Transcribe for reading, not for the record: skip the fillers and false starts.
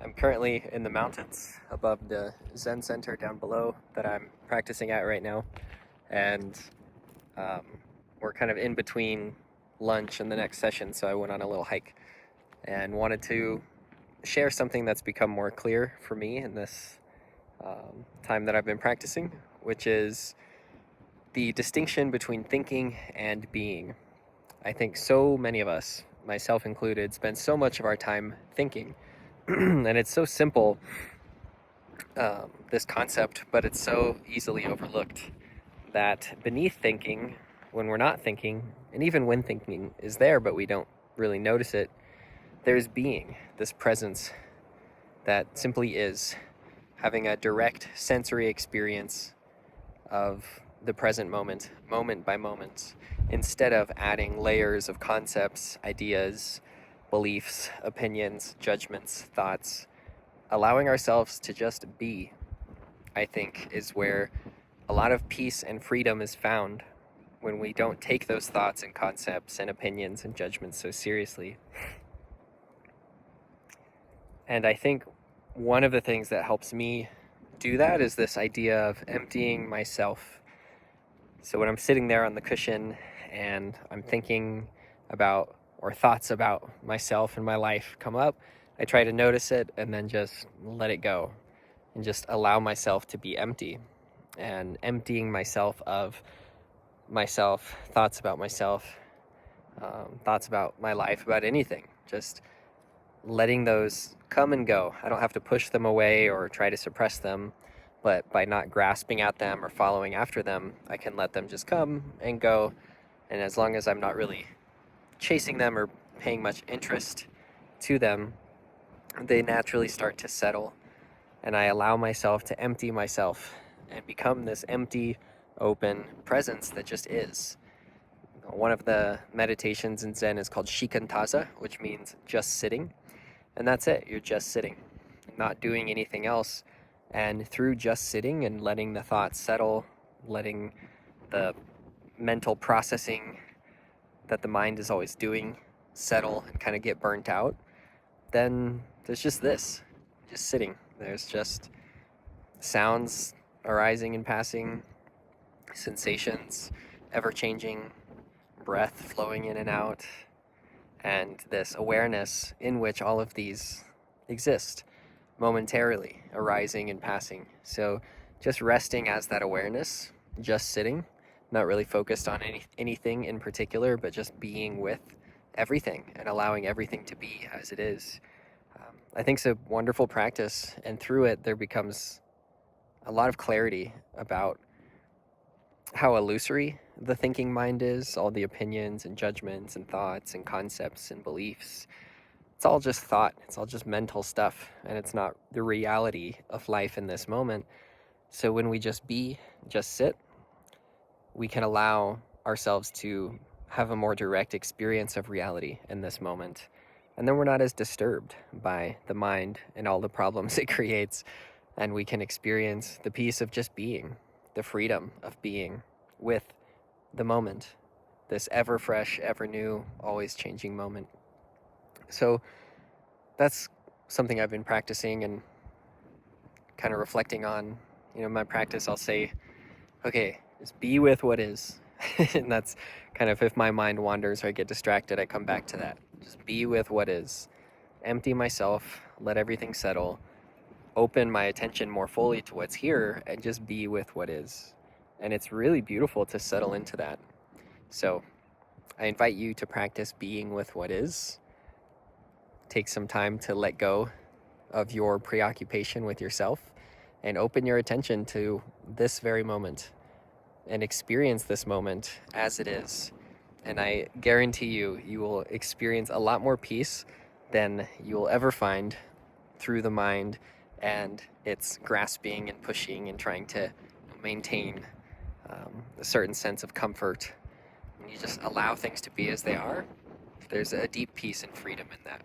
I'm currently in the mountains above the Zen Center down below that I'm practicing at right now, and um, we're kind of in between lunch and the next session, so I went on a little hike and wanted to share something that's become more clear for me in this time that I've been practicing, which is the distinction between thinking and being. I think so many of us, myself included, spend so much of our time thinking. And it's so simple, this concept, but it's so easily overlooked that beneath thinking, when we're not thinking, and even when thinking is there but we don't really notice it, there's being, this presence that simply is, having a direct sensory experience of the present moment, moment by moment, instead of adding layers of concepts, ideas, beliefs, opinions, judgments, thoughts. Allowing ourselves to just be, I think, is where a lot of peace and freedom is found, when we don't take those thoughts and concepts and opinions and judgments so seriously. And I think one of the things that helps me do that is this idea of emptying myself. So when I'm sitting there on the cushion and I'm thinking about, or thoughts about myself and my life come up, I try to notice it and then just let it go and just allow myself to be empty. And emptying myself of myself, thoughts about myself, thoughts about my life, about anything. Just letting those come and go. I don't have to push them away or try to suppress them, but by not grasping at them or following after them, I can let them just come and go. And as long as I'm not really chasing them or paying much interest to them, they naturally start to settle. And I allow myself to empty myself and become this empty, open presence that just is. One of the meditations in Zen is called shikantaza, which means just sitting. And that's it. You're just sitting, not doing anything else. And through just sitting and letting the thoughts settle, letting the mental processing that the mind is always doing settle and kind of get burnt out, then there's just this, just sitting. There's just sounds arising and passing, sensations ever changing, breath flowing in and out, and this awareness in which all of these exist momentarily, arising and passing. So just resting as that awareness, just sitting, not really focused on anything in particular, but just being with everything and allowing everything to be as it is. I think it's a wonderful practice, and through it there becomes a lot of clarity about how illusory the thinking mind is, all the opinions and judgments and thoughts and concepts and beliefs. It's all just thought, it's all just mental stuff, and it's not the reality of life in this moment. So when we just be, just sit, we can allow ourselves to have a more direct experience of reality in this moment. And then we're not as disturbed by the mind and all the problems it creates, and we can experience the peace of just being, the freedom of being with the moment, this ever fresh, ever new, always changing moment. So that's something I've been practicing and kind of reflecting on. My practice, I'll say, okay, just be with what is. And that's kind of, if my mind wanders or I get distracted, I come back to that. Just be with what is. Empty myself, let everything settle, open my attention more fully to what's here, and just be with what is. And it's really beautiful to settle into that. So I invite you to practice being with what is. Take some time to let go of your preoccupation with yourself and open your attention to this very moment and experience this moment as it is. And I guarantee you, you will experience a lot more peace than you will ever find through the mind and its grasping and pushing and trying to maintain a certain sense of comfort. When you just allow things to be as they are, there's a deep peace and freedom in that.